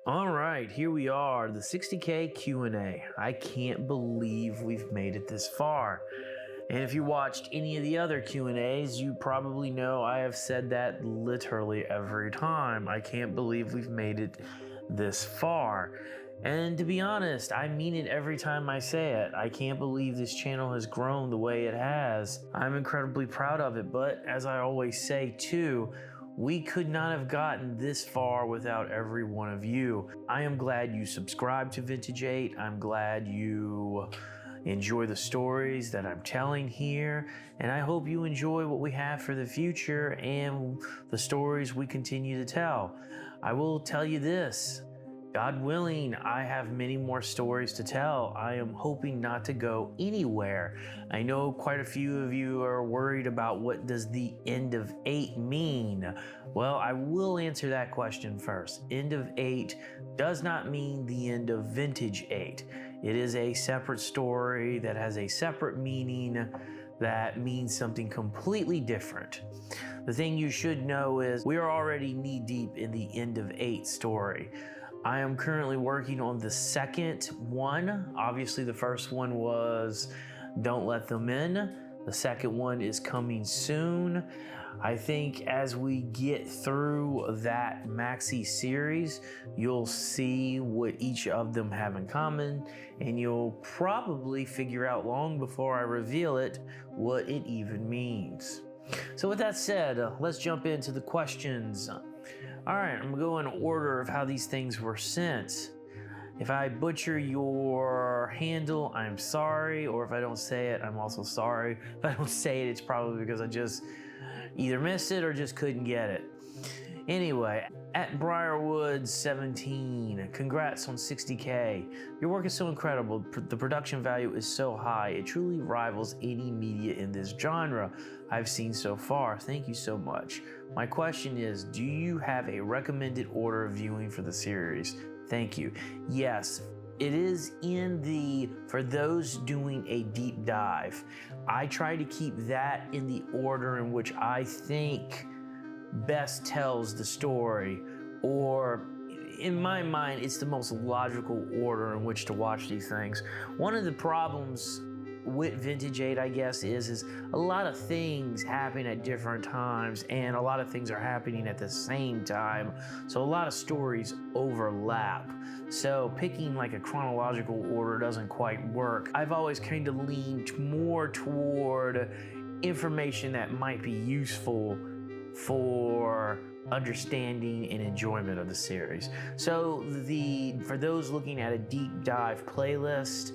All right, here we are, the 60K Q&A. I can't believe we've made it this far. And if you watched any of the other Q&As, you probably know I have said that literally every time. I can't believe we've made it this far. And to be honest, I mean it every time I say it. I can't believe this channel has grown the way it has. I'm incredibly proud of it, but as I always say too, we could not have gotten this far without every one of you. I am glad you subscribe to Vintage 8. I'm glad you enjoy the stories that I'm telling here, and I hope you enjoy what we have for the future and the stories we continue to tell. I will tell you this, God willing, I have many more stories to tell. I am hoping not to go anywhere. I know quite a few of you are worried about what does the end of 8 mean. Well, I will answer that question first. End of 8 does not mean the end of Vintage 8. It is a separate story that has a separate meaning that means something completely different. The thing you should know is we are already knee deep in the end of 8 story. I am currently working on the second one. Obviously, the first one was Don't Let Them In. The second one is coming soon. I think as we get through that maxi series, you'll see what each of them have in common, and you'll probably figure out long before I reveal it what it even means. So with that said, let's jump into the questions. All right, I'm gonna go in order of how these things were sent. If I butcher your handle, I'm sorry, or if I don't say it, I'm also sorry. If I don't say it, it's probably because I just either missed it or just couldn't get it. Anyway, at Briarwood17, congrats on 60K. Your work is so incredible. The production value is so high. It truly rivals any media in this genre I've seen so far. Thank you so much. My question is, do you have a recommended order of viewing for the series? Thank you. Yes, it is in the, for those doing a deep dive. I try to keep that in the order in which I think best tells the story, or in my mind, it's the most logical order in which to watch these things. One of the problems with Vintage 8, I guess, is a lot of things happen at different times, and a lot of things are happening at the same time, so a lot of stories overlap. So picking like a chronological order doesn't quite work. I've always kind of leaned more toward information that might be useful for understanding and enjoyment of the series. So for those looking at a deep dive playlist,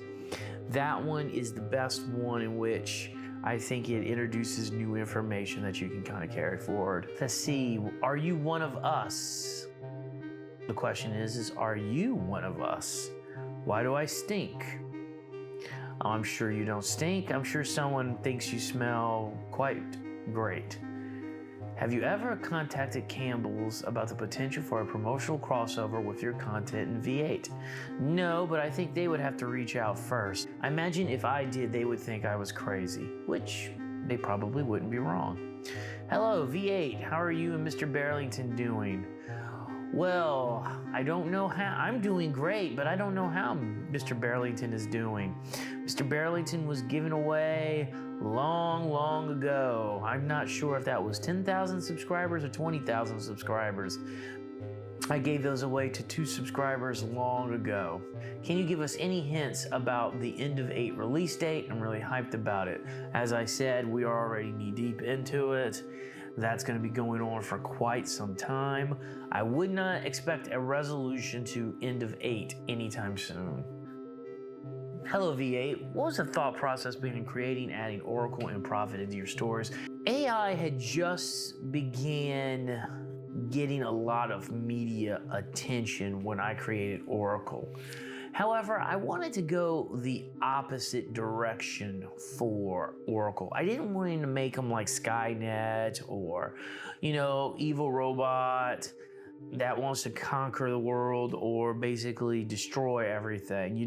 that one is the best one in which I think it introduces new information that you can kind of carry forward. Let's see, are you one of us? The question is are you one of us? Why do I stink? I'm sure you don't stink. I'm sure someone thinks you smell quite great. Have you ever contacted Campbell's about the potential for a promotional crossover with your content in V8? No, but I think they would have to reach out first. I imagine if I did, they would think I was crazy, which they probably wouldn't be wrong. Hello, V8, how are you and Mr. Bearlington doing? Well, I don't know how. I'm doing great, but I don't know how Mr. Bearlington is doing. Mr. Bearlington was given away long ago. I'm not sure if that was 10,000 subscribers or 20,000 subscribers. I gave those away to 2 subscribers long ago. Can you give us any hints about the end of 8 release date? I'm really hyped about it. As I said, we are already knee deep into it. That's going to be going on for quite some time. I would not expect a resolution to end of 8 anytime soon. Hello V8, what was the thought process behind creating, adding Oracle and Prophet into your stories? AI had just began getting a lot of media attention when I created Oracle. However, I wanted to go the opposite direction for Oracle. I didn't want to make them like Skynet or, evil robot that wants to conquer the world or basically destroy everything.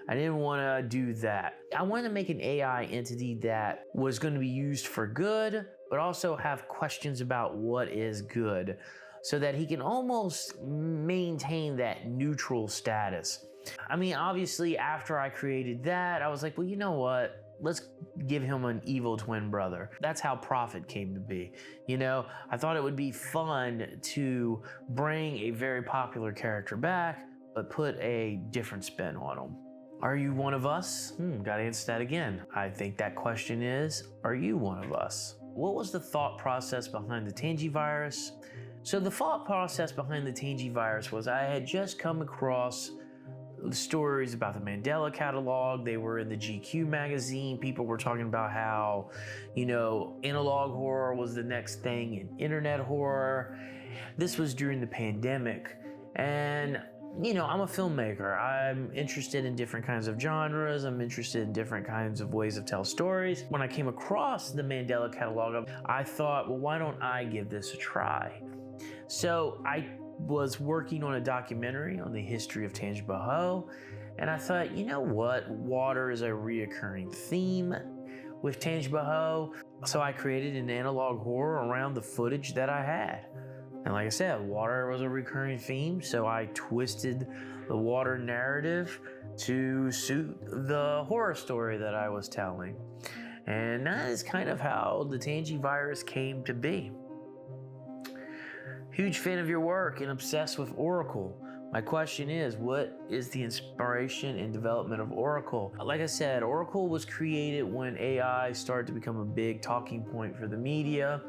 I didn't want to do that. I wanted to make an AI entity that was going to be used for good, but also have questions about what is good. so that he can almost maintain that neutral status. I mean, obviously, after I created that, I was like, well, you know what? Let's give him an evil twin brother. That's how Prophet came to be. You know, I thought it would be fun to bring a very popular character back, but put a different spin on him. Are you one of us? Gotta answer that again. I think that question is, are you one of us? What was the thought process behind the Tangi Virus? So the thought process behind the Tangi Virus was I had just come across the stories about the Mandela catalog. They were in the GQ magazine. People were talking about how, you know, analog horror was the next thing in internet horror. This was during the pandemic. And, you know, I'm a filmmaker. I'm interested in different kinds of genres. I'm interested in different kinds of ways of tell stories. When I came across the Mandela catalog, I thought, well, why don't I give this a try? So I was working on a documentary on the history of Tangi Virus, and I thought, you know what? Water is a reoccurring theme with Tangi Virus. So I created an analog horror around the footage that I had. And like I said, water was a recurring theme, so I twisted the water narrative to suit the horror story that I was telling. And that is kind of how the Tangi Virus came to be. Huge fan of your work and obsessed with Oracle. My question is, what is the inspiration and development of Oracle? Like I said, Oracle was created when AI started to become a big talking point for the media.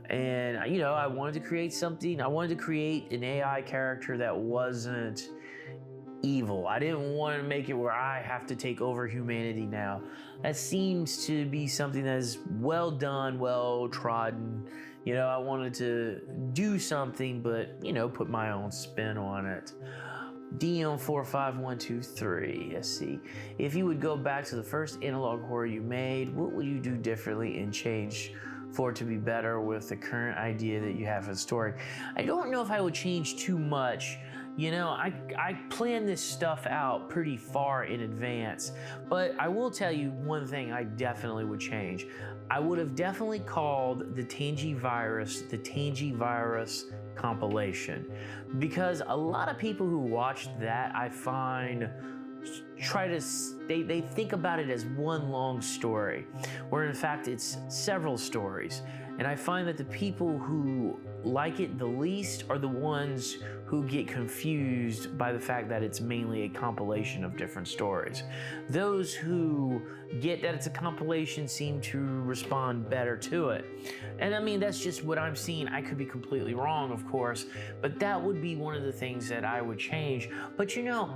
And, you know, I wanted to create something. I wanted to create an AI character that wasn't evil. I didn't want to make it where I have to take over humanity now. That seems to be something that is well done, well trodden. You know, I wanted to do something, but, you know, put my own spin on it. DM45123, let's see. If you would go back to the first analog horror you made, what would you do differently and change for it to be better with the current idea that you have for the story? I don't know if I would change too much. You know, I plan this stuff out pretty far in advance, but I will tell you one thing I definitely would change. I would have definitely called the Tangi Virus compilation, because a lot of people who watch that, I find, they think about it as one long story, where in fact it's several stories. And I find that the people who like it the least are the ones who get confused by the fact that it's mainly a compilation of different stories. Those who get that it's a compilation seem to respond better to it. And I mean, that's just what I'm seeing. I could be completely wrong, of course, but that would be one of the things that I would change. But you know,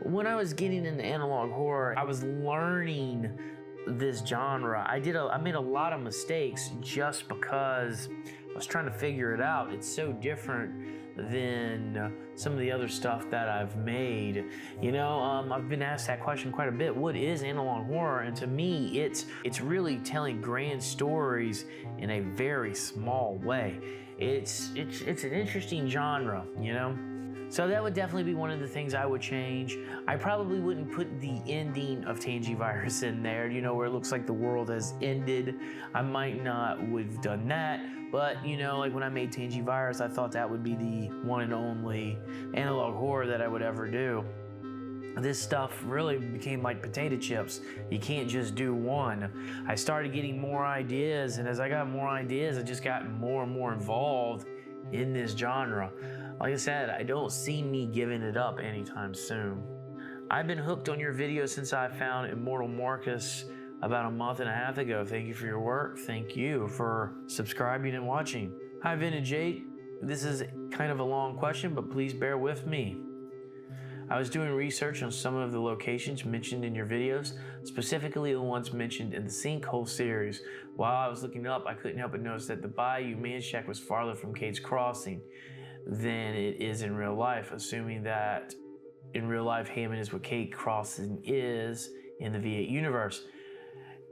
when I was getting into analog horror, I was learning this genre. I made a lot of mistakes just because I was trying to figure it out. It's so different than some of the other stuff that I've made. You know, I've been asked that question quite a bit. What is analog horror? And to me, it's really telling grand stories in a very small way. It's an interesting genre, you know? So that would definitely be one of the things I would change. I probably wouldn't put the ending of Tangi Virus in there, you know, where it looks like the world has ended. I might not would have done that, but you know, like when I made Tangi Virus, I thought that would be the one and only analog horror that I would ever do. This stuff really became like potato chips. You can't just do one. I started getting more ideas, and as I got more ideas, I just got more and more involved in this genre. Like I said, I don't see me giving it up anytime soon. I've been hooked on your videos since I found Immortal Marcus about a month and a half ago. Thank you for your work. Thank you for subscribing and watching. Hi, Vintage 8. This is kind of a long question, but please bear with me. I was doing research on some of the locations mentioned in your videos, specifically the ones mentioned in the Sinkhole series. While I was looking up, I couldn't help but notice that the Bayou Man Shack was farther from Cade's Crossing than it is in real life, assuming that in real life Hammond is what Cade Crossing is in the V8 universe.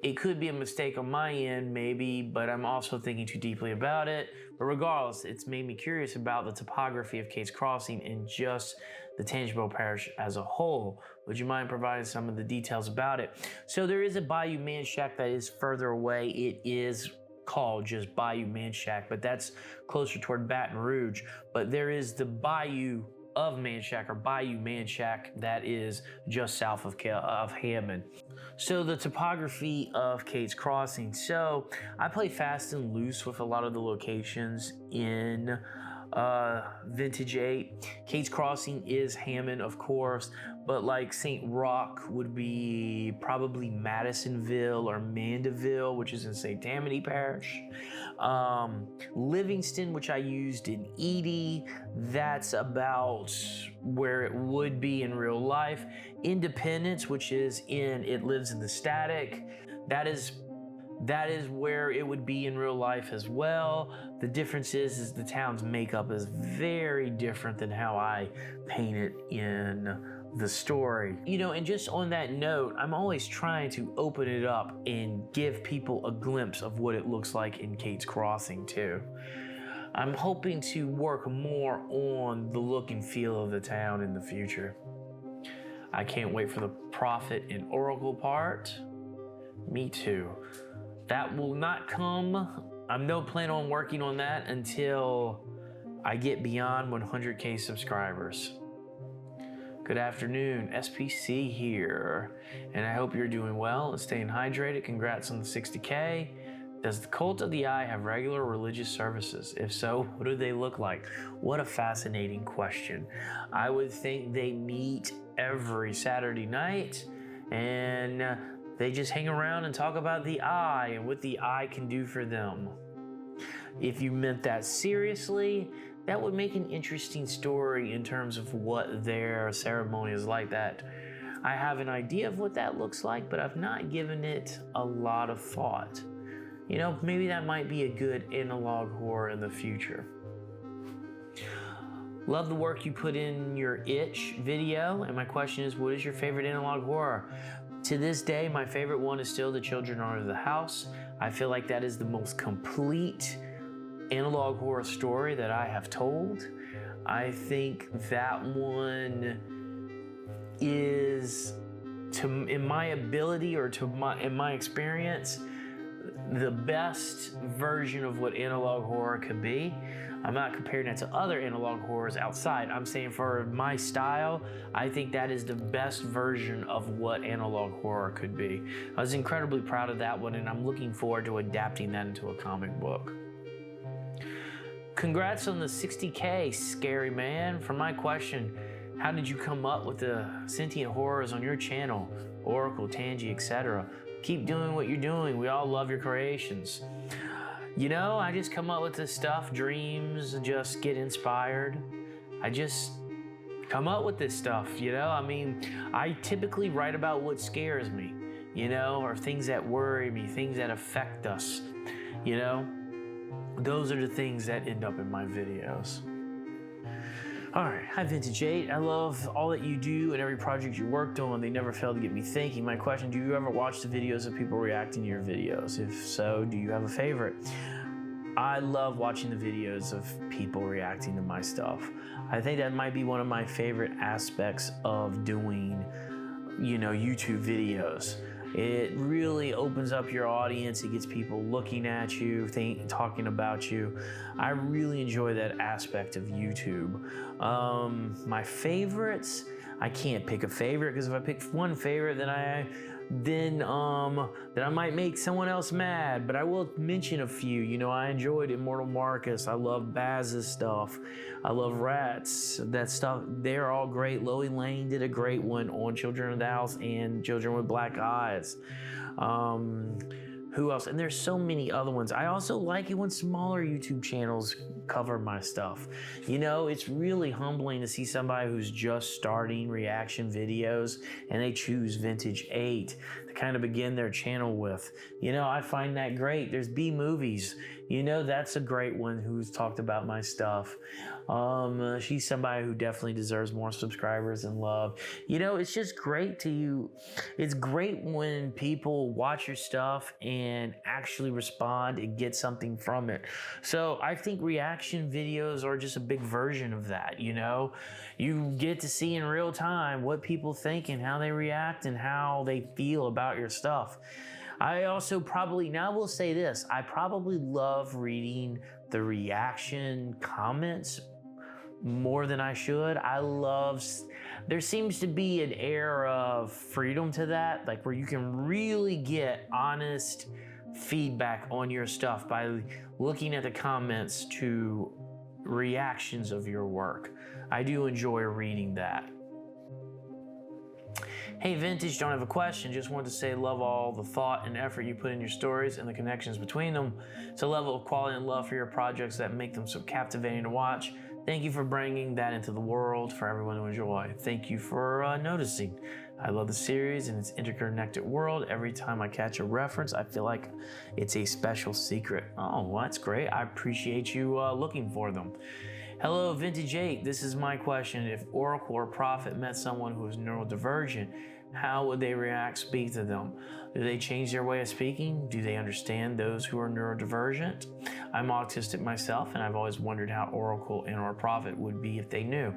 It could be a mistake on my end, maybe, but I'm also thinking too deeply about it. But regardless, it's made me curious about the topography of Cade's Crossing and just the Tangible Parish as a whole. Would you mind providing some of the details about it? So there is a Bayou Man Shack that is further away. It is called just Bayou Manchac, but that's closer toward Baton Rouge. But there is the Bayou of Manchac, or Bayou Manchac, that is just south of Hammond. So the topography of Kate's Crossing. So I play fast and loose with a lot of the locations in Vintage 8. Kate's Crossing is Hammond, of course, but like St. Roch would be probably Madisonville or Mandeville, which is in St. Tammany Parish. Livingston, which I used in Edie, that's about where it would be in real life. Independence, which is It Lives in the Static, that is where it would be in real life as well. The difference is the town's makeup is very different than how I paint it in the story. You know, and just on that note, I'm always trying to open it up and give people a glimpse of what it looks like in Kate's Crossing too. I'm hoping to work more on the look and feel of the town in the future. I can't wait for the Prophet and Oracle part. Me too. That will not come. I'm no plan on working on that until I get beyond 100K subscribers. Good afternoon, SPC here, and I hope you're doing well and staying hydrated. Congrats on the 60K. Does the Cult of the Eye have regular religious services? If so, what do they look like? What a fascinating question. I would think they meet every Saturday night and they just hang around and talk about the eye and what the eye can do for them. If you meant that seriously, that would make an interesting story in terms of what their ceremony is like. That I have an idea of what that looks like, but I've not given it a lot of thought. You know, maybe that might be a good analog horror in the future. Love the work you put in your Itch video, and my question is, what is your favorite analog horror? To this day, my favorite one is still The Children Are Under the House. I feel like that is the most complete analog horror story that I have told. I think that one is, in my ability or in my experience, the best version of what analog horror could be. I'm not comparing it to other analog horrors outside. I'm saying for my style, I think that is the best version of what analog horror could be. I was incredibly proud of that one, and I'm looking forward to adapting that into a comic book. Congrats on the 60K, scary man. For my question, how did you come up with the sentient horrors on your channel? Oracle, Tangi, etc. Keep doing what you're doing. We all love your creations. You know, I just come up with this stuff, dreams, and just get inspired. I just come up with this stuff, you know? I mean, I typically write about what scares me, you know, or things that worry me, things that affect us, you know? Those are the things that end up in my videos. All right, hi Vintage 8. I love all that you do and every project you worked on. They never fail to get me thinking. My question, do you ever watch the videos of people reacting to your videos? If so, do you have a favorite? I love watching the videos of people reacting to my stuff. I think that might be one of my favorite aspects of doing, you know, YouTube videos. It really opens up your audience. It gets people looking at you, talking about you. I really enjoy that aspect of YouTube. My favorites, I can't pick a favorite, because if I pick one favorite, then I might make someone else mad. But I will mention a few. You know, I enjoyed Immortal Marcus. I love Baz's stuff. I love Rats. That stuff, they're all great. Loie Lane did a great one on Children of the House and Children with Black Eyes. Who else? And there's so many other ones. I also like it when smaller YouTube channels cover my stuff. You know, it's really humbling to see somebody who's just starting reaction videos and they choose Vintage 8 to kind of begin their channel with. You know, I find that great. There's B Movies. You know, that's a great one who's talked about my stuff. She's somebody who definitely deserves more subscribers and love. You know, it's just great it's great when people watch your stuff and actually respond and get something from it. So I think reaction videos are just a big version of that, you know? You get to see in real time what people think and how they react and how they feel about your stuff. I also probably, now I will say this, I probably love reading the reaction comments more than I should. There seems to be an air of freedom to that, like where you can really get honest feedback on your stuff by looking at the comments to reactions of your work. I do enjoy reading that. Hey Vintage, don't have a question, just wanted to say love all the thought and effort you put in your stories and the connections between them. It's a level of quality and love for your projects that make them so captivating to watch. Thank you for bringing that into the world for everyone to enjoy. Thank you for noticing. I love the series and its interconnected world. Every time I catch a reference, I feel like it's a special secret. Oh, well, that's great. I appreciate you looking for them. Hello, Vintage 8. This is my question. If Oracle or Prophet met someone who is neurodivergent, how would they react, speak to them? Do they change their way of speaking? Do they understand those who are neurodivergent? I'm autistic myself, and I've always wondered how Oracle and or Prophet would be if they knew.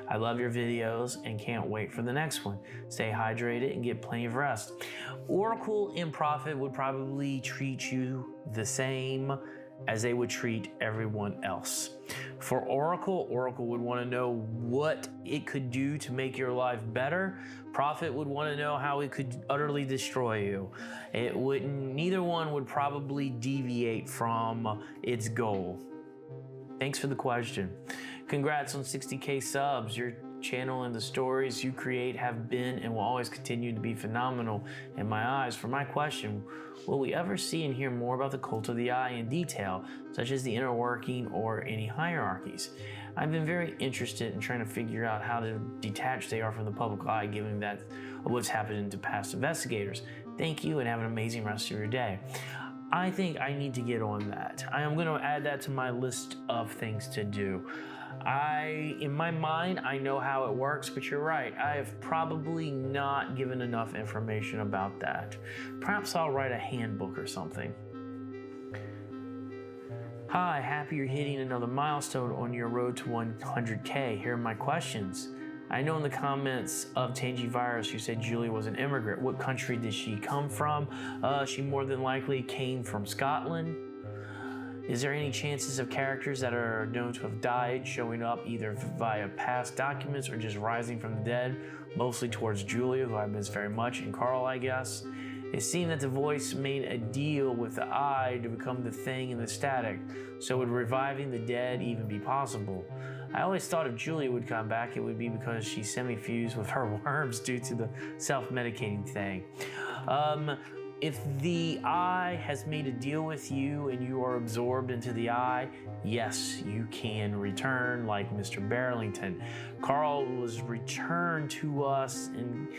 I love your videos and can't wait for the next one. Stay hydrated and get plenty of rest. Oracle and Prophet would probably treat you the same as they would treat everyone else. For Oracle, Oracle would want to know what it could do to make your life better. Prophet would want to know how it could utterly destroy you. Neither one would probably deviate from its goal. Thanks for the question. Congrats on 60K subs. Your channel and the stories you create have been and will always continue to be phenomenal in my eyes. For my question, will we ever see and hear more about the cult of the eye in detail, such as the inner working or any hierarchies? I've been very interested in trying to figure out how detached they are from the public eye, given that of what's happened to past investigators. Thank you and have an amazing rest of your day. I think I need to get on that. I am going to add that to my list of things to do. In my mind, I know how it works, but you're right. I have probably not given enough information about that. Perhaps I'll write a handbook or something. Hi, happy you're hitting another milestone on your road to 100K. Here are my questions. I know in the comments of Tangi Virus, you said Julie was an immigrant. What country did she come from? She more than likely came from Scotland. Is there any chances of characters that are known to have died showing up either via past documents or just rising from the dead, mostly towards Julia, who I miss very much, and Carl, I guess? It seemed that the voice made a deal with the eye to become the thing in the static, so would reviving the dead even be possible? I always thought if Julia would come back, it would be because she's semi-fused with her worms due to the self-medicating thing. If the eye has made a deal with you and you are absorbed into the eye, yes, you can return like Mr. Bearlington. Carl was returned to us, and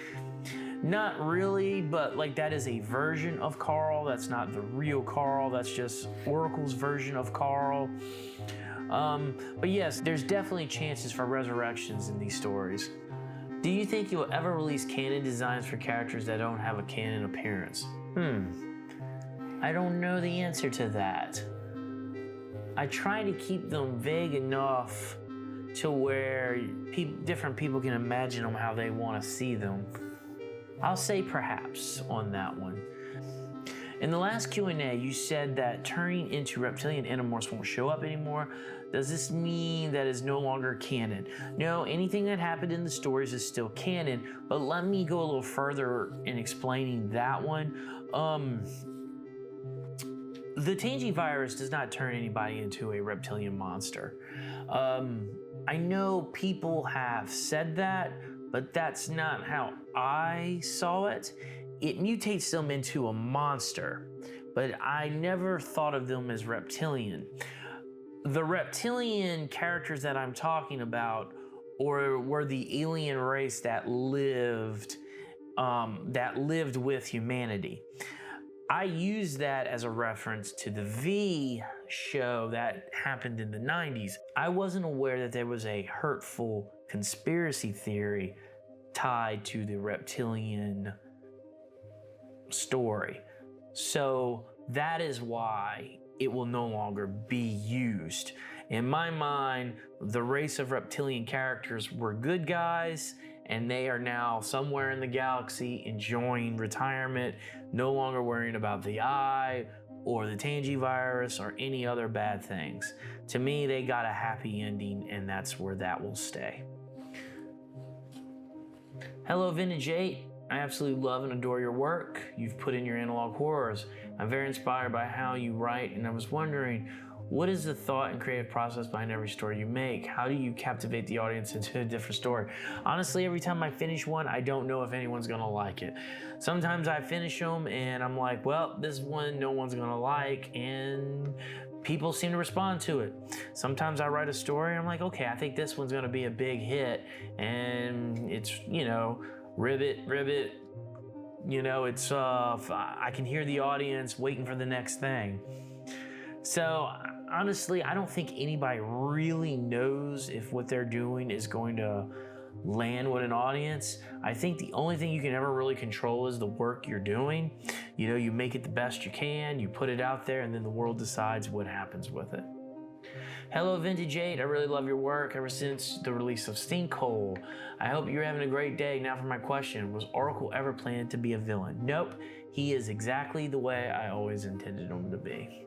not really, but like that is a version of Carl. That's not the real Carl. That's just Oracle's version of Carl. But yes, there's definitely chances for resurrections in these stories. Do you think you'll ever release canon designs for characters that don't have a canon appearance? I don't know the answer to that. I try to keep them vague enough to where different people can imagine them how they want to see them. I'll say perhaps on that one. In the last Q&A, you said that turning into reptilian animorphs won't show up anymore. Does this mean that it's no longer canon? No, anything that happened in the stories is still canon, but let me go a little further in explaining that one. The Tangi Virus does not turn anybody into a reptilian monster. I know people have said that, but that's not how I saw it. It mutates them into a monster, but I never thought of them as reptilian. The reptilian characters that I'm talking about were the alien race that lived with humanity. I use that as a reference to the V show that happened in the 90s. I wasn't aware that there was a hurtful conspiracy theory tied to the reptilian story. So that is why it will no longer be used. In my mind, the race of reptilian characters were good guys, and they are now somewhere in the galaxy enjoying retirement, no longer worrying about the eye or the Tangi virus or any other bad things. To me, they got a happy ending, and that's where that will stay. Hello, Vintage 8. I absolutely love and adore your work you've put in your analog horrors. I'm very inspired by how you write, and I was wondering, what is the thought and creative process behind every story you make? How do you captivate the audience into a different story? Honestly, every time I finish one, I don't know if anyone's gonna like it. Sometimes I finish them and I'm like, well, this one no one's gonna like, and people seem to respond to it. Sometimes I write a story and I'm like, okay, I think this one's gonna be a big hit, and it's, ribbit, it's, I can hear the audience waiting for the next thing. So honestly, I don't think anybody really knows if what they're doing is going to land with an audience. I think the only thing you can ever really control is the work you're doing. You make it the best you can, you put it out there, and then the world decides what happens with it. Hello, Vintage 8. I really love your work ever since the release of Stinkhole. I hope you're having a great day. Now for my question, was Oracle ever planned to be a villain? Nope. He is exactly the way I always intended him to be.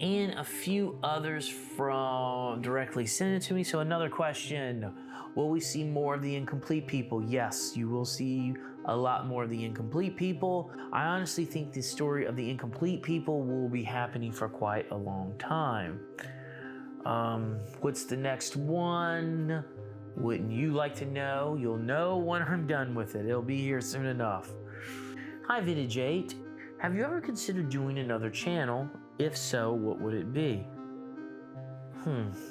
And a few others from directly sent it to me. So another question, will we see more of the incomplete people? Yes, you will see a lot more of the incomplete people. I honestly think the story of the incomplete people will be happening for quite a long time. What's the next one? Wouldn't you like to know? You'll know when I'm done with it. It'll be here soon enough. Hi, Vintage 8. Have you ever considered doing another channel? If so, what would it be?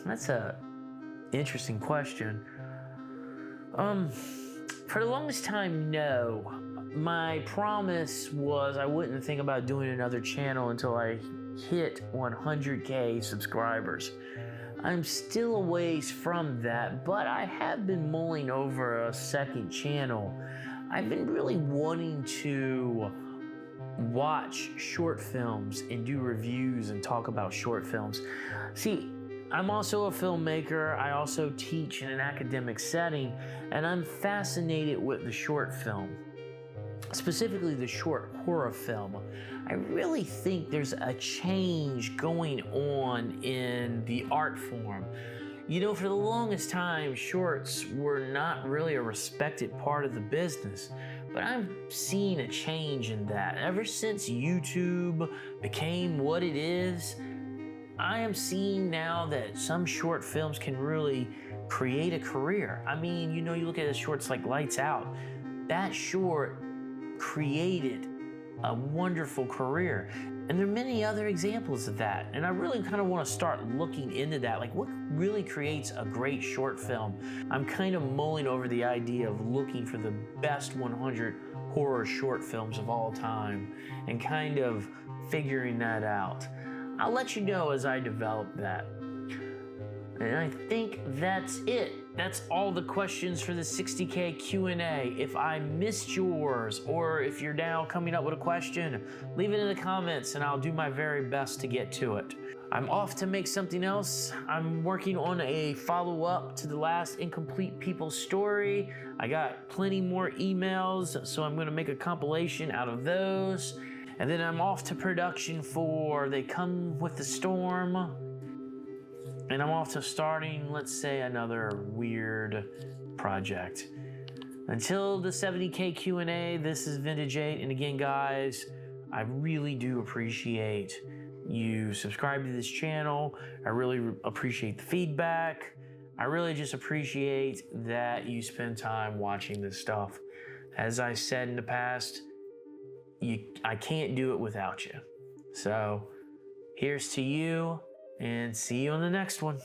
That's a interesting question. For the longest time, no. My promise was I wouldn't think about doing another channel until I hit 100K subscribers. I'm still a ways from that, but I have been mulling over a second channel. I've been really wanting to watch short films and do reviews and talk about short films. See, I'm also a filmmaker. I also teach in an academic setting, and I'm fascinated with the short film, specifically the short horror film. I really think there's a change going on in the art form. For the longest time, shorts were not really a respected part of the business. But I'm seeing a change in that. Ever since YouTube became what it is, I am seeing now that some short films can really create a career. I mean, you look at the shorts like Lights Out. That short created a wonderful career. And there are many other examples of that. And I really kind of want to start looking into that. Like, what really creates a great short film? I'm kind of mulling over the idea of looking for the best 100 horror short films of all time and kind of figuring that out. I'll let you know as I develop that. And I think that's it. That's all the questions for the 60K Q&A. If I missed yours, or if you're now coming up with a question, leave it in the comments and I'll do my very best to get to it. I'm off to make something else. I'm working on a follow-up to the last Incomplete People story. I got plenty more emails, so I'm gonna make a compilation out of those. And then I'm off to production for They Come With the Storm. And I'm off to starting, let's say, another weird project. Until the 70K Q&A, this is Vintage 8. And again, guys, I really do appreciate you subscribe to this channel. I really appreciate the feedback. I really just appreciate that you spend time watching this stuff. As I said in the past, I can't do it without you. So here's to you, and see you on the next one.